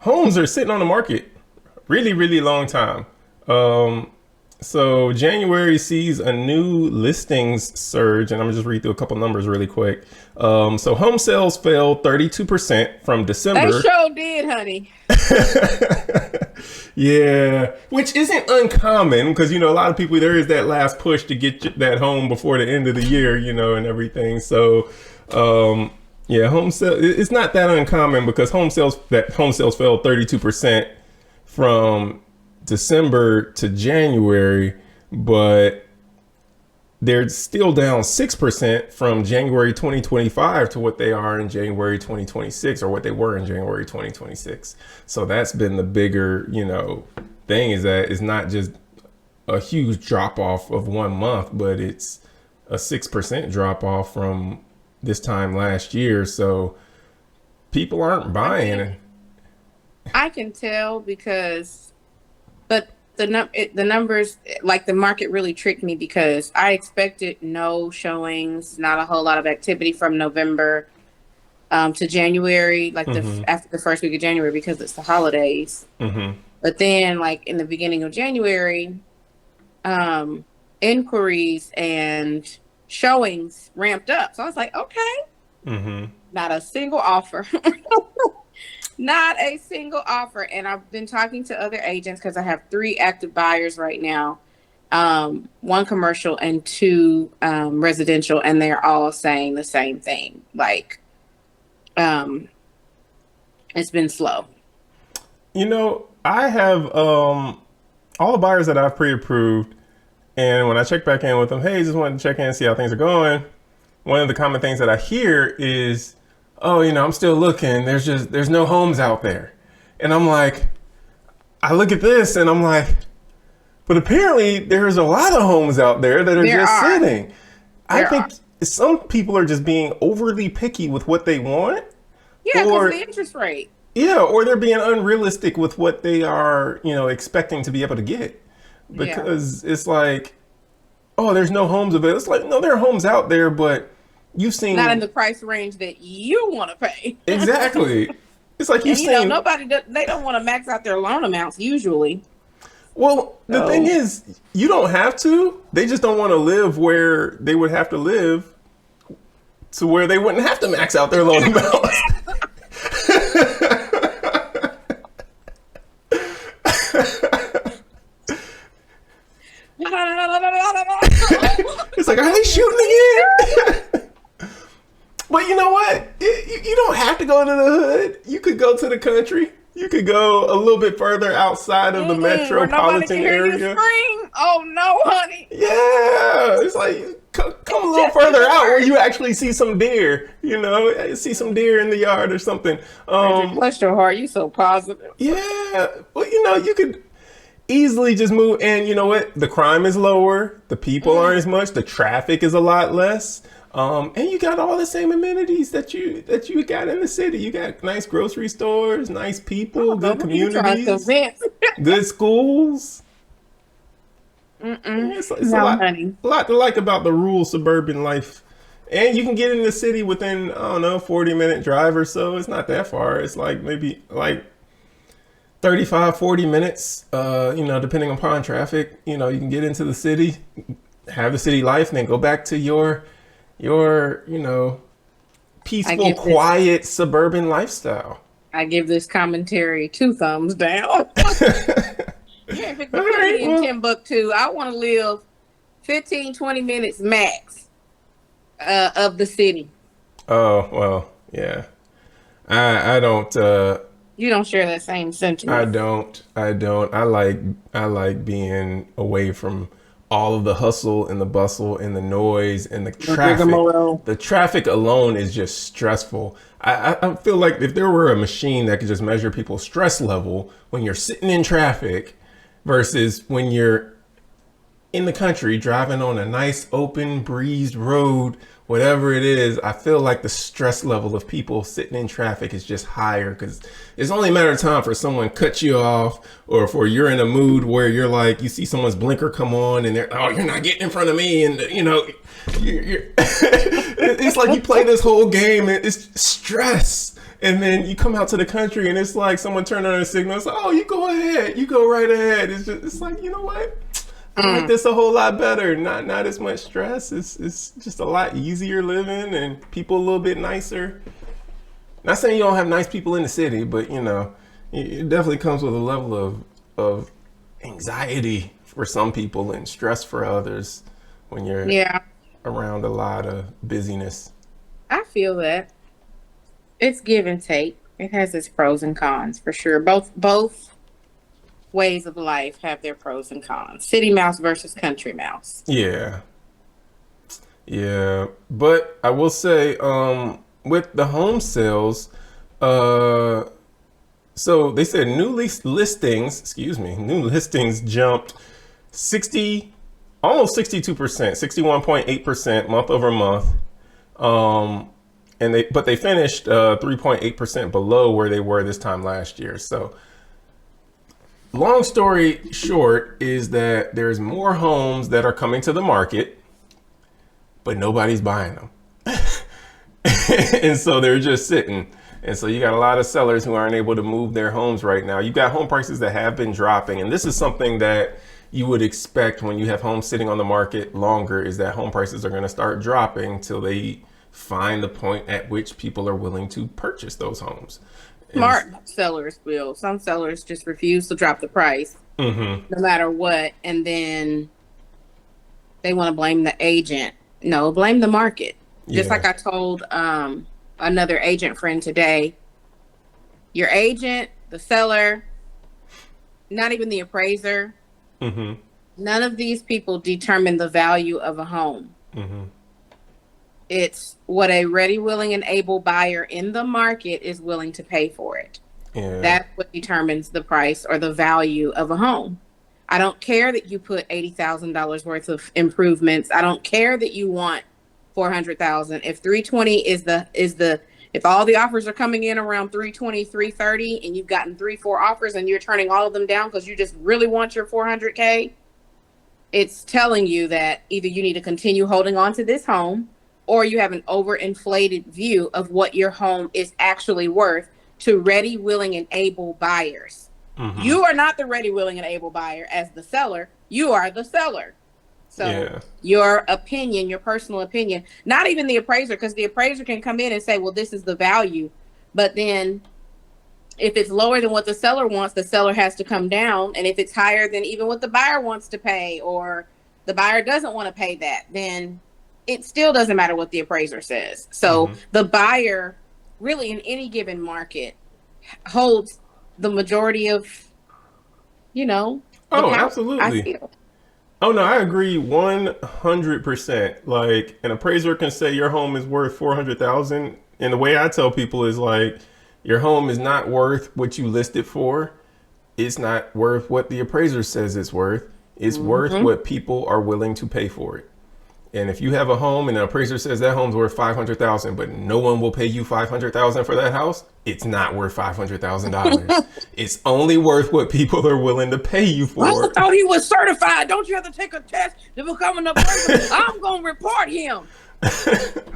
homes are sitting on the market really, really long time. Um, so January sees a new listings surge, and I'm gonna just read through a couple numbers really quick. So home sales fell 32% from They December. sure did, honey. Yeah, which isn't uncommon because a lot of people, there is that last push to get that home before the end of the year, and everything. So, yeah, home sale it's not that uncommon because home sales fell 32% from December to January, but they're still down 6% from January 2025 to what they are in January 2026, or what they were in January 2026. So that's been the bigger, thing, is that it's not just a huge drop off of 1 month, but it's a 6% drop off from this time last year. So people aren't I buying. mean, I can tell because, but the numbers, like the market really tricked me because I expected no showings, not a whole lot of activity from November to January, like Mm-hmm. after the first week of January because it's the holidays. Mm-hmm. But then, like in the beginning of January, um, inquiries and showings ramped up. So I was like, okay, Mm-hmm. not a single offer. Not a single offer. And I've been talking to other agents because I have three active buyers right now, one commercial and two residential, and they're all saying the same thing. Like, um, it's been slow. I have all the buyers that I've pre-approved, and when I check back in with them, hey, just wanted to check in and see how things are going. One of the common things that I hear is, oh, I'm still looking. There's no homes out there. And I'm like, I look at this and I'm like, but apparently there's a lot of homes out there that are There just are. sitting. I There think are. some people are just being overly picky with what they want, Yeah, because of the or interest rate. yeah, or they're being unrealistic with what they are, expecting to be able to get. Yeah. Because it's like, oh, there's no homes available. It's like, no, there are homes out there, but you've Not in seen the price range that you want to pay. exactly. It's like you've And seen. nobody they don't want to max out their loan amounts usually. Well, the thing So is, you don't have to. They just don't want to live where they would have to live, to where they wouldn't have to max out their loan amounts. It's like, are they shooting again? But you know what? You don't have to go to the hood. You could go to the country. You could go a little bit further outside of the where nobody can metropolitan hear you area. scream. Oh no, honey. Yeah, it's like come a It's little just further even out where worse. you actually see some deer. See some deer in the yard or something. Bridget, bless your heart. You so positive. Yeah, well, you could easily just move, and you know what? The crime is lower. The people aren't as much. The traffic is a lot less. And you got all the same amenities that you got in the city. You got nice grocery stores, nice I people, don't know good who you trying to communities, convince. good schools. Mm-mm. It's No, honey. a lot to like about the rural suburban life. And you can get in the city within, I don't know, 40-minute drive or so. It's not that far. It's like maybe like 35, 40 minutes, depending upon traffic. You can get into the city, have the city life, and then go back to your I peaceful, give this quiet suburban lifestyle. I give this commentary two thumbs down. You ain't All fixing to put right, me in well, Timbuktu. I want to live 15, 20 minutes max of the city. oh well, yeah. I don't. You don't share that same I sentiment. don't. I don't. I like being away from all of the hustle and the bustle and the noise and the The traffic. rigmarole. The traffic alone is just stressful. I feel like if there were a machine that could just measure people's stress level when you're sitting in traffic versus when you're in the country driving on a nice open breezed road, whatever it is, I feel like the stress level of people sitting in traffic is just higher because it's only a matter of time for someone cut you off, or for you're in a mood where you're like, you see someone's blinker come on and they're, oh, you're not getting in front of me, and you're it's like you play this whole game and it's stress. And then you come out to the country and it's like someone turned on a signal. It's like, oh, you go ahead. You go right ahead. It's like, you know what? I like this a whole lot better. Not as much stress. It's just a lot easier living and people a little bit nicer. Not saying you don't have nice people in the city, but you know, it definitely comes with a level of anxiety for some people and stress for others when you're Yeah, around a lot of busyness. I feel that. It's give and take. It has its pros and cons for sure. Both ways of life have their pros and cons. City mouse versus country mouse. Yeah. Yeah. But I will say, with the home sales, uh, so they said new listings jumped 60, almost 62%, 61.8% month over month. Um, but they finished 3.8% below where they were this time last year. So long story short is that there's more homes that are coming to the market, but nobody's buying them. And so they're just sitting. And so you got a lot of sellers who aren't able to move their homes right now. You got home prices that have been dropping. And this is something that you would expect when you have homes sitting on the market longer, is that home prices are going to start dropping till they find the point at which people are willing to purchase those homes. Smart sellers will. Some sellers just refuse to drop the price no matter what. And then they want to blame the agent. No, blame the market. Just like I told another agent friend today, your agent, the seller, not even the appraiser, none of these people determine the value of a home. It's what a ready, willing, and able buyer in the market is willing to pay for it. Yeah. That's what determines the price or the value of a home. I don't care that you put $80,000 worth of improvements. I don't care that you want 400,000. If 320 is the if all the offers are coming in around 320, 330, and you've gotten 3-4 offers and you're turning all of them down because you just really want your 400K, it's telling you that either you need to continue holding on to this home, or you have an overinflated view of what your home is actually worth to ready, willing, and able buyers. You are not the ready, willing, and able buyer as the seller. You are the seller. So your opinion, your personal opinion, not even the appraiser, because the appraiser can come in and say, well, this is the value. But then if it's lower than what the seller wants, the seller has to come down. And if it's higher than even what the buyer wants to pay, or the buyer doesn't want to pay that, then it still doesn't matter what the appraiser says. So the buyer really in any given market holds the majority of, the power, absolutely. I feel. Oh no, I agree 100%. Like, an appraiser can say your home is worth 400,000, and the way I tell people is like, your home is not worth what you list it for. It's not worth what the appraiser says it's worth. It's worth what people are willing to pay for it. And if you have a home and an appraiser says that home's worth 500,000, but no one will pay you 500,000 for that house, it's not worth $500,000. It's only worth what people are willing to pay you for. I thought he was certified. Don't you have to take a test to become an appraiser? I'm gonna report him.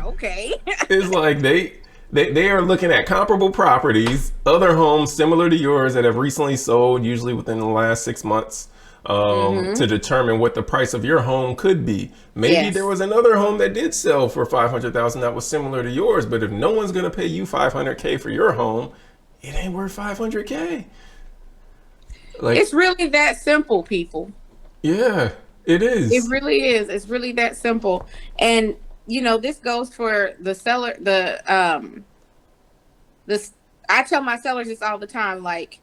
Okay. It's like they are looking at comparable properties, other homes similar to yours that have recently sold, usually within the last 6 months. To determine what the price of your home could be. Maybe there was another home that did sell for 500,000 that was similar to yours, but if no one's going to pay you 500K for your home, it ain't worth 500K. Like, it's really that simple, people. Yeah, it is. It really is. It's really that simple. And this goes for the seller, I tell my sellers this all the time, like,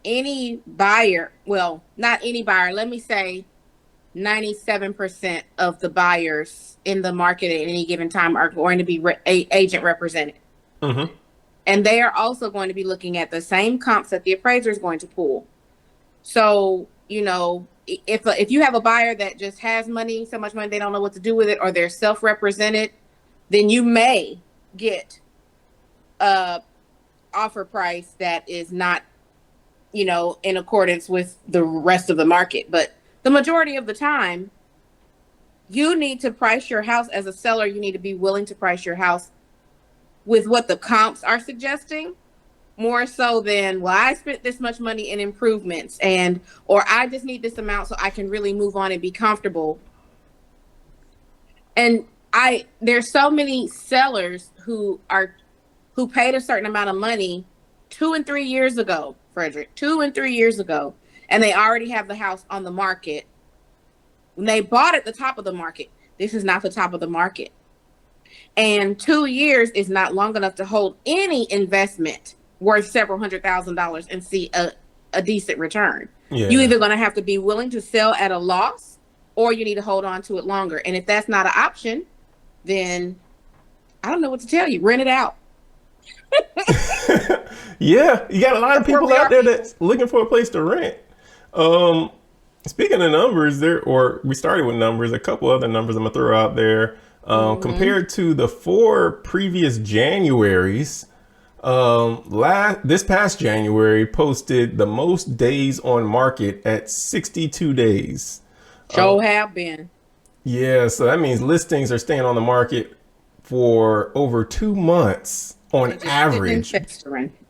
any buyer, well, not any buyer, let me say 97% of the buyers in the market at any given time are going to be agent represented. And they are also going to be looking at the same comps that the appraiser is going to pull. So, if you have a buyer that just has money, so much money, they don't know what to do with it, or they're self-represented, then you may get a offer price that is not in accordance with the rest of the market. But the majority of the time, you need to price your house as a seller. You need to be willing to price your house with what the comps are suggesting, more so than, well, I spent this much money in improvements, and or I just need this amount so I can really move on and be comfortable. And there's so many sellers who paid a certain amount of money 2 and 3 years ago, Frederick, 2 and 3 years ago, and they already have the house on the market. When they bought at the top of the market, this is not the top of the market. And 2 years is not long enough to hold any investment worth several $100,000 and see a decent return. Yeah. You either going to have to be willing to sell at a loss, or you need to hold on to it longer. And if that's not an option, then I don't know what to tell you. Rent it out. Yeah, you got a lot of people out there that's looking for a place to rent. Speaking of numbers, we started with numbers. A couple other numbers I'm gonna throw out there. Compared to the 4 previous Januaries, this past January posted the most days on market at 62 days. Have been. Yeah, so that means listings are staying on the market for over 2 months on average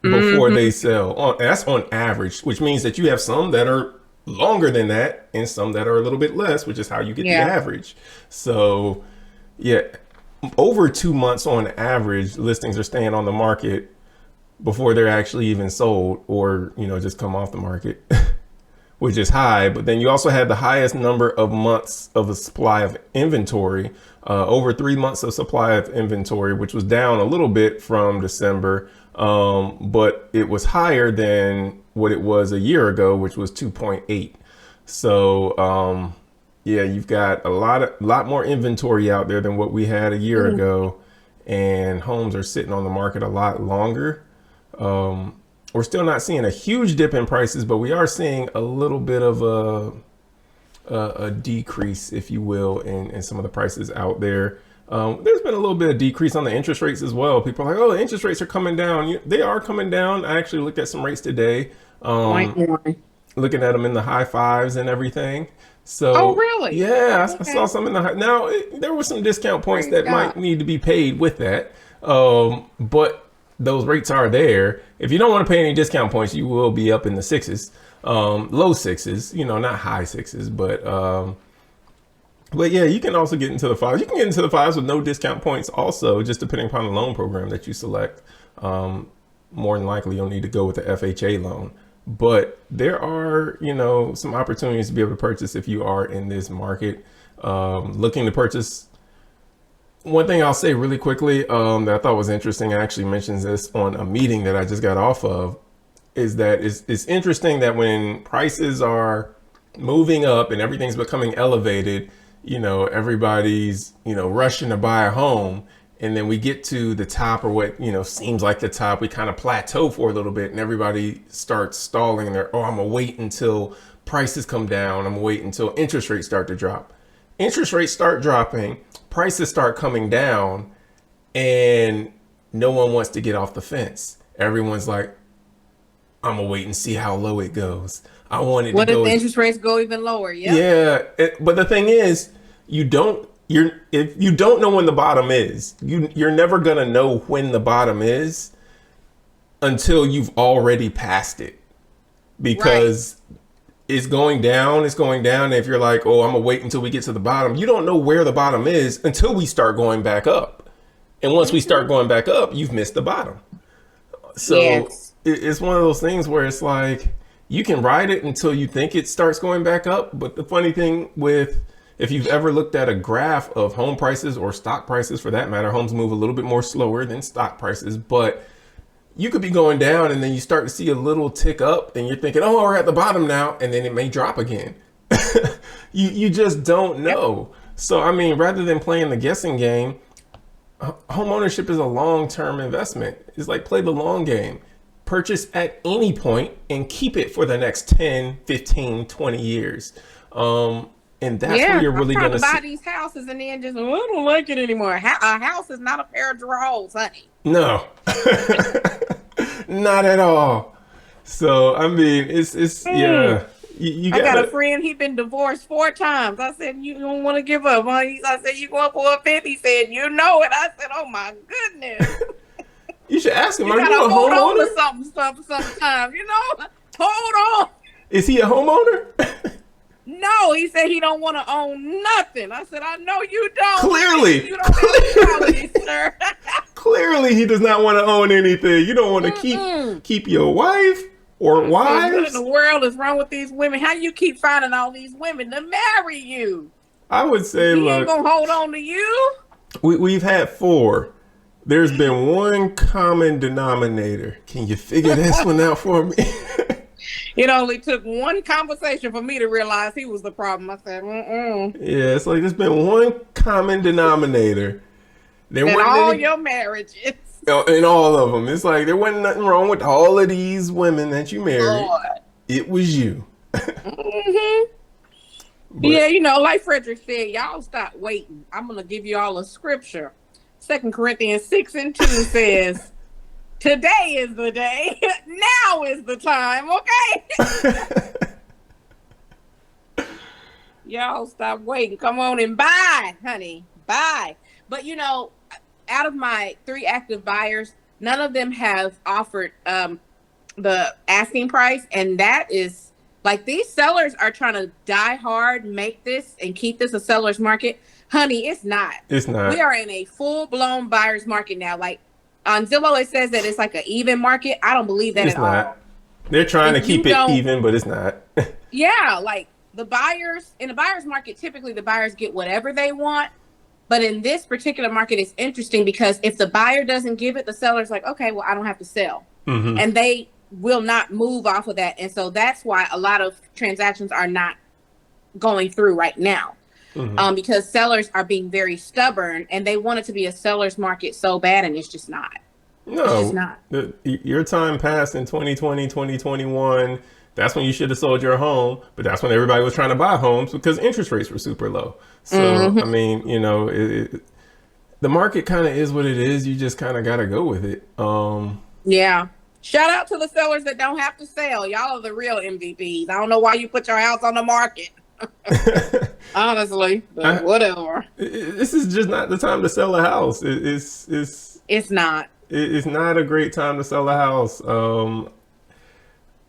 before they sell. That's on average, which means that you have some that are longer than that and some that are a little bit less, which is how you get the average. So yeah, over 2 months on average, listings are staying on the market before they're actually even sold, or just come off the market. Which is high. But then you also had the highest number of months of a supply of inventory, over 3 months of supply of inventory, which was down a little bit from December, but it was higher than what it was a year ago, which was 2.8. So yeah, you've got a lot more inventory out there than what we had a year ago, and homes are sitting on the market a lot longer. We're still not seeing a huge dip in prices, but we are seeing a little bit of a decrease, if you will, in some of the prices out there. There's been a little bit of decrease on the interest rates as well. People are like, oh, the interest rates are coming down. They are coming down. I actually looked at some rates today, looking at them in the high 5s and everything. So, oh, really? Yeah, okay. I saw some in the high. Now, there were some discount points that might need to be paid with that. But those rates are there. If you don't want to pay any discount points, you will be up in the 6s, low 6s, not high 6s, but yeah, you can also get into the 5s. You can get into the 5s with no discount points also, just depending upon the loan program that you select. More than likely, you'll need to go with the FHA loan. But there are, some opportunities to be able to purchase if you are in this market, looking to purchase. One thing I'll say really quickly that I thought was interesting, I actually mentions this on a meeting that I just got off of, is that it's interesting that when prices are moving up and everything's becoming elevated, everybody's, rushing to buy a home. And then we get to the top, or what, seems like the top, we kind of plateau for a little bit, and everybody starts stalling there. Oh, I'm gonna wait until prices come down. I'm gonna wait until interest rates start to drop. Interest rates start dropping, prices start coming down, and no one wants to get off the fence. Everyone's like, I'm gonna wait and see how low it goes. I want it to go. What if the interest rates go even lower? Yeah. But the thing is, if you don't know when the bottom is, you're never gonna know when the bottom is until you've already passed it, because it's going down. And if you're like, oh, I'm gonna wait until we get to the bottom, you don't know where the bottom is until we start going back up. And once we start going back up, you've missed the bottom. So it's one of those things where it's like, you can ride it until you think it starts going back up. But the funny thing if you've ever looked at a graph of home prices, or stock prices for that matter, homes move a little bit more slower than stock prices, but you could be going down and then you start to see a little tick up and you're thinking, oh, we're at the bottom now. And then it may drop again. You just don't know. So, I mean, rather than playing the guessing game, home ownership is a long-term investment. It's like, play the long game. Purchase at any point and keep it for the next 10, 15, 20 years. And that's where you're really going to buy these houses and then just, I don't like it anymore. A house is not a pair of drawers, honey. No, not at all. So, I mean, it's yeah. I got a friend, he been divorced 4 times. I said, you don't want to give up, huh? I said, you going for a fifth? He said, you know it. I said, oh my goodness. You should ask him, You are you gotta a hold on homeowner? to something sometimes, you know? Hold on. Is he a homeowner? No, he said he don't want to own nothing. I said, I know you don't. Clearly. You don't have quality, sir. Clearly, he does not want to own anything. You don't want to keep your wife or What in wives. the world is wrong with these women? How you keep finding all these women to marry you? I would say, He ain't look, gonna hold on to you. we've had 4. There's been one common denominator. Can you figure this one out for me? It only took one conversation for me to realize he was the problem. I said, Yeah, it's like there's been one common denominator. There in wasn't all any, your marriages. in all of them. It's like there wasn't nothing wrong with all of these women that you married. Lord. It was you. Yeah, you know, like Frederick said, y'all stop waiting. I'm gonna give you all a scripture. 2 Corinthians 6:2 says, today is the day. Now is the time, okay? Y'all stop waiting. Come on and buy, honey. Buy. But you know, out of my 3 active buyers, none of them have offered the asking price. And that is like, these sellers are trying to die hard, make this and keep this a seller's market. Honey, it's not. It's not. We are in a full-blown buyer's market now. Like on Zillow, it says that it's like an even market. I don't believe that It's at not. all. They're trying to keep it even, but it's not. Yeah, like the buyers in the buyer's market, typically the buyers get whatever they want. But in this particular market, it's interesting because if the buyer doesn't give it, the seller's like, okay, well, I don't have to sell. And they will not move off of that. And so that's why a lot of transactions are not going through right now. Because sellers are being very stubborn and they want it to be a seller's market so bad, and it's just not. No, it's just not. Your time passed in 2020, 2021. That's when you should have sold your home, but that's when everybody was trying to buy homes because interest rates were super low. So, I mean, you know, the market kind of is what it is. You just kind of got to go with it. Yeah. Shout out to the sellers that don't have to sell. Y'all are the real MVPs. I don't know why you put your house on the market. Honestly, but whatever. This is just not the time to sell a house. It's not. It's not a great time to sell a house.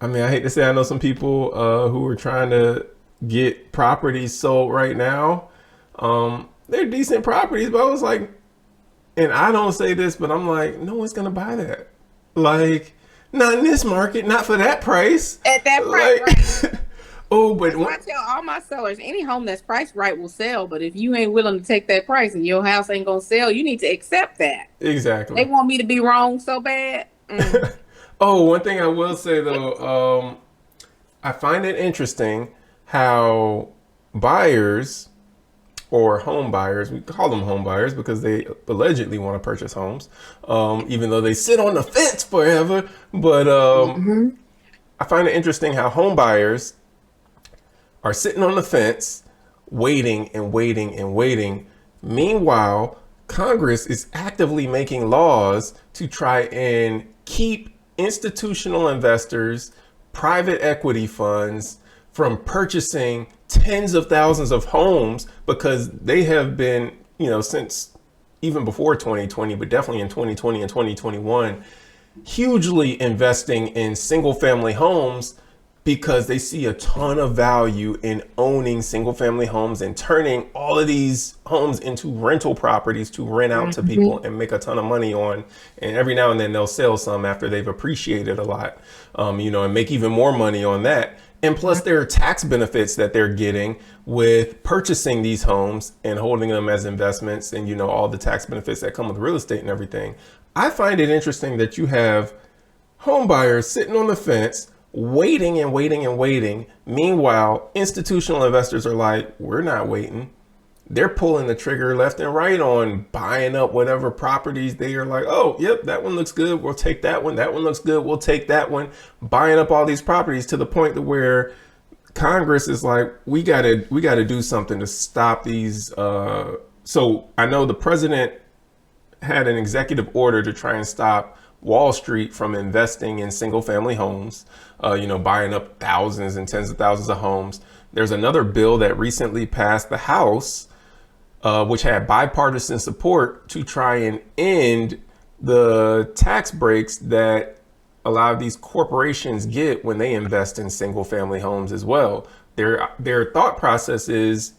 I mean, I hate to say, I know some people who are trying to get properties sold right now. They're decent properties, but I was like, and I don't say this, but I'm like, no one's gonna buy that. Like, not in this market, not for that price. At that price, like, right? Oh, but I tell all my sellers, any home that's priced right will sell. But if you ain't willing to take that price and your house ain't gonna sell, you need to accept that. Exactly. They want me to be wrong so bad. Oh, one thing I will say though, I find it interesting how buyers or home buyers, we call them home buyers because they allegedly want to purchase homes, even though they sit on the fence forever. But I find it interesting how home buyers are sitting on the fence, waiting and waiting and waiting. Meanwhile, Congress is actively making laws to try and keep institutional investors, private equity funds from purchasing tens of thousands of homes because they have been, you know, since even before 2020, but definitely in 2020 and 2021, hugely investing in single family homes because they see a ton of value in owning single family homes and turning all of these homes into rental properties to rent out to people and make a ton of money on. And every now and then they'll sell some after they've appreciated a lot, you know, and make even more money on that. And plus there are tax benefits that they're getting with purchasing these homes and holding them as investments and, you know, all the tax benefits that come with real estate and everything. I find it interesting that you have home buyers sitting on the fence, waiting and waiting and waiting. Meanwhile, institutional investors are like, we're not waiting. They're pulling the trigger left and right on buying up whatever properties they are like, oh, yep, that one looks good. We'll take that one. That one looks good. We'll take that one. Buying up all these properties to the point to where Congress is like, we gotta do something to stop these. So I know the president had an executive order to try and stop Wall Street from investing in single family homes, you know, buying up thousands and tens of thousands of homes. There's another bill that recently passed the House, which had bipartisan support to try and end the tax breaks that a lot of these corporations get when they invest in single family homes as well. Their thought process is,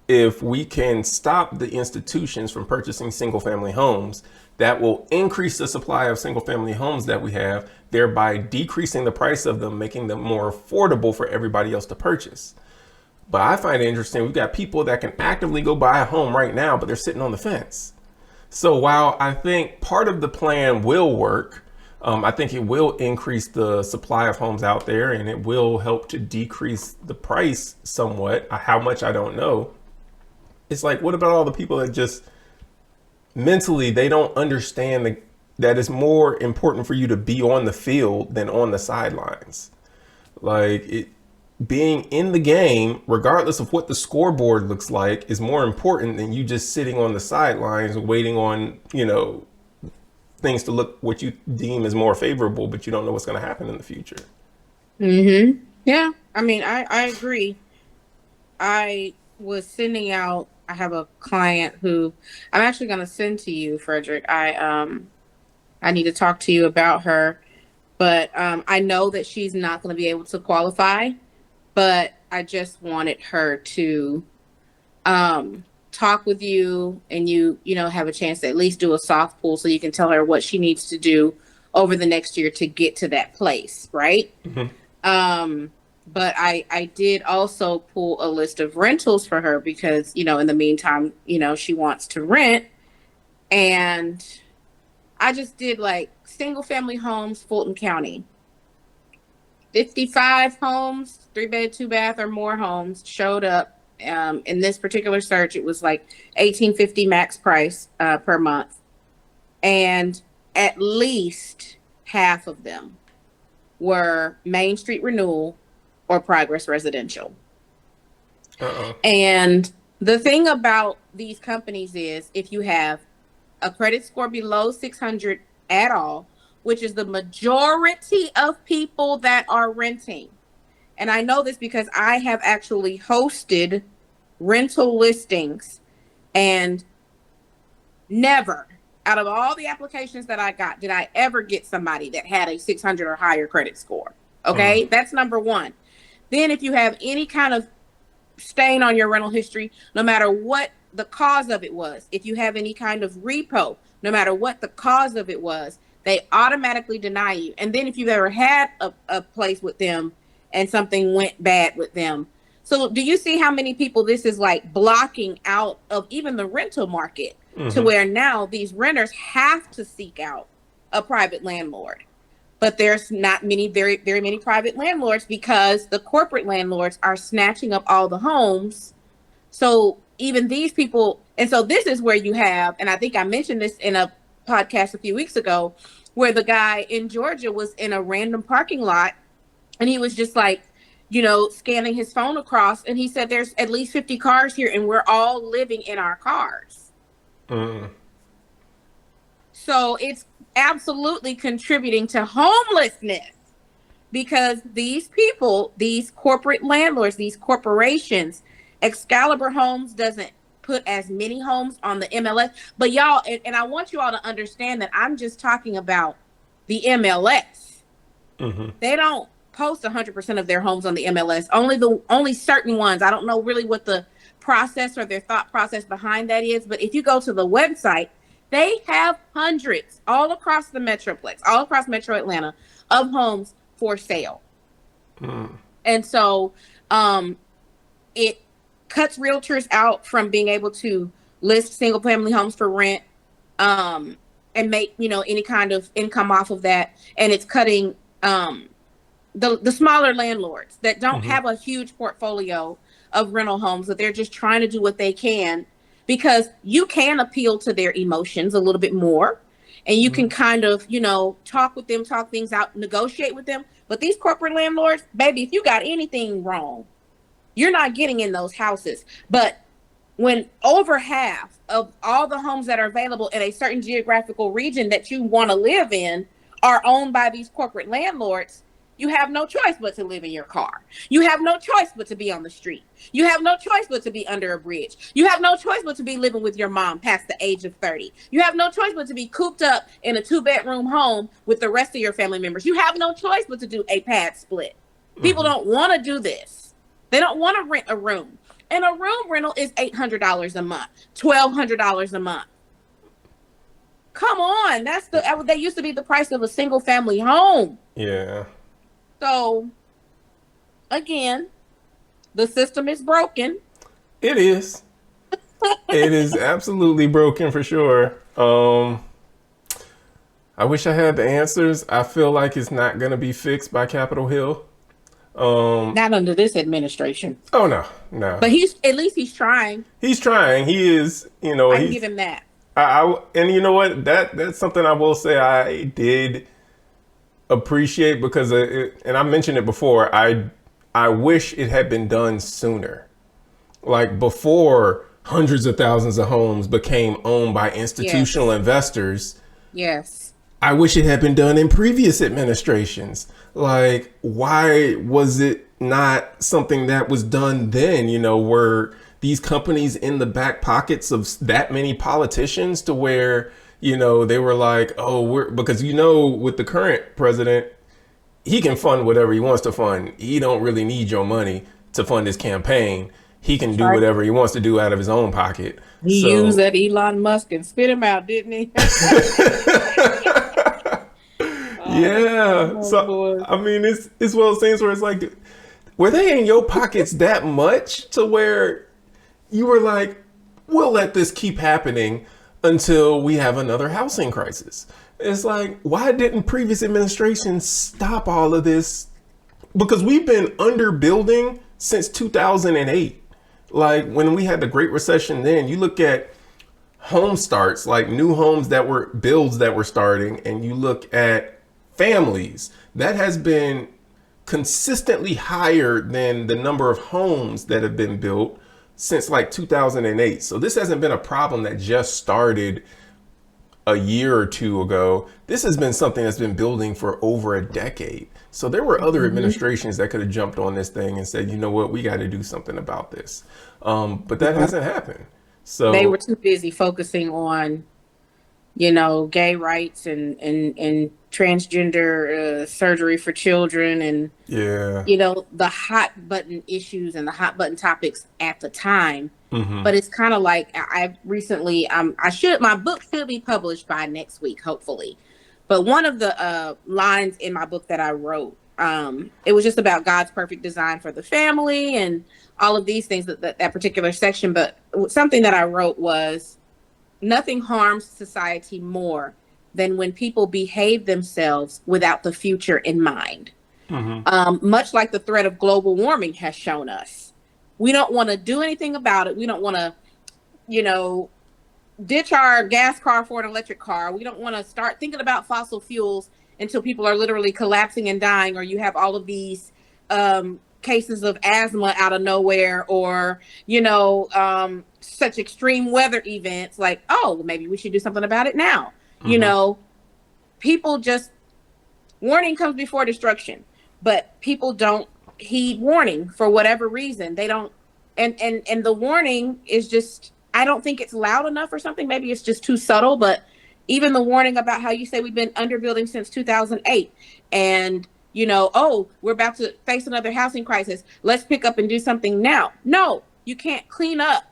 if we can stop the institutions from purchasing single family homes, that will increase the supply of single family homes that we have, thereby decreasing the price of them, making them more affordable for everybody else to purchase. But I find it interesting, we've got people that can actively go buy a home right now, but they're sitting on the fence. So while I think part of the plan will work, I think it will increase the supply of homes out there, and it will help to decrease the price somewhat. How much, I don't know. It's like, what about all the people that just mentally, they don't understand that it's more important for you to be on the field than on the sidelines. Like, being in the game, regardless of what the scoreboard looks like, is more important than you just sitting on the sidelines waiting on, things to look what you deem as more favorable, but you don't know what's going to happen in the future. Mm-hmm. Yeah. I mean, I agree. I was sending out, I have a client who I'm actually going to send to you, Frederick. I need to talk to you about her, but I know that she's not going to be able to qualify, but I just wanted her to talk with you, and you have a chance to at least do a soft pull so you can tell her what she needs to do over the next year to get to that place, right? Mm-hmm. But I did also pull a list of rentals for her because, in the meantime, she wants to rent. And I just did like single family homes, Fulton County. 55 homes, 3-bed, 2-bath or more homes showed up. In this particular search, it was like $1,850 max price per month. And at least half of them were Main Street Renewal or Progress Residential. Uh-oh. And the thing about these companies is, if you have a credit score below 600 at all, which is the majority of people that are renting. And I know this because I have actually hosted rental listings, and never, out of all the applications that I got, did I ever get somebody that had a 600 or higher credit score. Okay, That's number one. Then if you have any kind of stain on your rental history, no matter what the cause of it was, if you have any kind of repo, no matter what the cause of it was, they automatically deny you. And then if you've ever had a place with them and something went bad with them. So do you see how many people this is like blocking out of even the rental market, to where now these renters have to seek out a private landlord? But there's not many, very, very many private landlords because the corporate landlords are snatching up all the homes. So even these people, and so this is where you have, and I think I mentioned this in a podcast a few weeks ago, where the guy in Georgia was in a random parking lot and he was just like, scanning his phone across, and he said, there's at least 50 cars here and we're all living in our cars. So it's absolutely contributing to homelessness, because these people, these corporate landlords, these corporations, Excalibur Homes doesn't put as many homes on the MLS, but y'all, and I want you all to understand that I'm just talking about the MLS. They don't post 100% of their homes on the MLS, only certain ones. I don't know really what the process or their thought process behind that is, but if you go to the website, they have hundreds all across the Metroplex, all across Metro Atlanta, of homes for sale. And so it cuts realtors out from being able to list single family homes for rent and make, any kind of income off of that. And it's cutting the smaller landlords that don't have a huge portfolio of rental homes, that they're just trying to do what they can, because you can appeal to their emotions a little bit more, and you can kind of, talk with them, talk things out, negotiate with them. But these corporate landlords, baby, if you got anything wrong, you're not getting in those houses. But when over half of all the homes that are available in a certain geographical region that you want to live in are owned by these corporate landlords, You have no choice but to live in your car. You have no choice but to be on the street. You have no choice but to be under a bridge. You have no choice but to be living with your mom past the age of 30. You have no choice but to be cooped up in a 2-bedroom home with the rest of your family members. You have no choice but to do a pad split. People don't want to do this. They don't want to rent a room. And a room rental is $800 a month, $1,200 a month. Come on, that used to be the price of a single family home. Yeah. So, again, the system is broken. It is. It is absolutely broken for sure. I wish I had the answers. I feel like it's not going to be fixed by Capitol Hill. Not under this administration. Oh, no. But at least he's trying. He's trying. He is, I can give him that. And you know what? That's something I will say I did appreciate because, and I mentioned it before, I wish it had been done sooner. Like before hundreds of thousands of homes became owned by institutional investors. Yes. I wish it had been done in previous administrations. Like, why was it not something that was done then? Were these companies in the back pockets of that many politicians to where, they were like, oh, because, with the current president, he can fund whatever he wants to fund. He don't really need your money to fund his campaign. He can do whatever he wants to do out of his own pocket. He used that Elon Musk and spit him out, didn't he? Yeah. So, I mean, it's one of those things where it's like, were they in your pockets that much to where you were like, we'll let this keep happening until we have another housing crisis? It's like, why didn't previous administrations stop all of this? Because we've been underbuilding since 2008. Like when we had the Great Recession then, you look at home starts, like new homes that were builds that were starting, and you look at families, that has been consistently higher than the number of homes that have been built since like 2008. So this hasn't been a problem that just started a year or two ago. This has been something that's been building for over a decade. So there were other administrations that could have jumped on this thing and said, you know what, we got to do something about this. But that hasn't happened. So they were too busy focusing on, gay rights and transgender surgery for children and, the hot button issues and the hot button topics at the time. Mm-hmm. But it's kind of like I recently, my book should be published by next week, hopefully. But one of the lines in my book that I wrote, it was just about God's perfect design for the family and all of these things, that particular section. But something that I wrote was, nothing harms society more than when people behave themselves without the future in mind. Mm-hmm. Much like the threat of global warming has shown us. We don't want to do anything about it. We don't want to, ditch our gas car for an electric car. We don't want to start thinking about fossil fuels until people are literally collapsing and dying, or you have all of these cases of asthma out of nowhere, or, such extreme weather events like, oh, maybe we should do something about it now. Mm-hmm. People just, warning comes before destruction, but people don't heed warning for whatever reason. They don't, and the warning is just, I don't think it's loud enough or something. Maybe it's just too subtle, but even the warning about how you say we've been underbuilding since 2008 and, we're about to face another housing crisis. Let's pick up and do something now. No, you can't clean up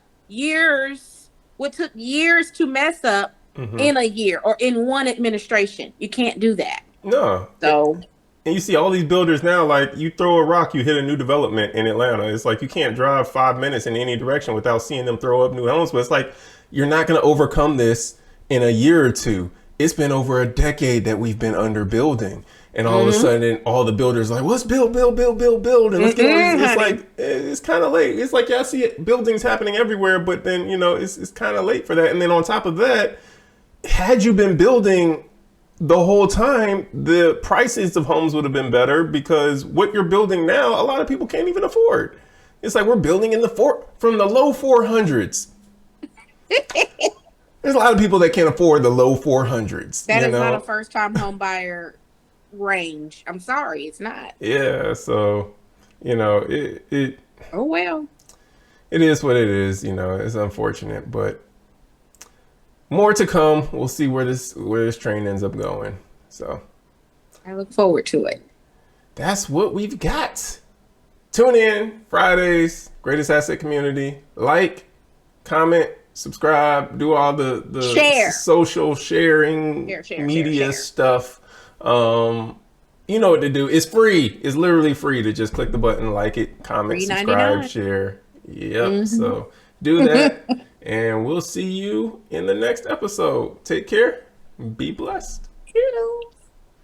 what took years to mess up in a year or in one administration. You can't do that. No. So. And you see all these builders now, like you throw a rock, you hit a new development in Atlanta. It's like you can't drive 5 minutes in any direction without seeing them throw up new homes. But it's like, you're not going to overcome this in a year or two. It's been over a decade that we've been underbuilding. And all of a sudden, all the builders are like, let's build. And let's get it's like, it's kind of late. It's like, I see buildings happening everywhere, but then, it's kind of late for that. And then on top of that, had you been building the whole time, the prices of homes would have been better, because what you're building now, a lot of people can't even afford. It's like we're building from the low 400s. There's a lot of people that can't afford the low 400s. That is not a first-time home buyer range. I'm sorry, it's not. Yeah, so you know, Oh well. it is what it is. You know, it's unfortunate, but more to come. We'll see where this train ends up going. So I look forward to it. that's what we've got. Tune in Fridays, Greatest Asset Community. Like, comment, subscribe, do all the Share. social sharing media Share. stuff. You know what to do. It's free. It's literally free to just click the button, like it, comment, subscribe, $3.99. share. Yep. So do that. And we'll see you in the next episode. Take care. Be blessed. Toodles.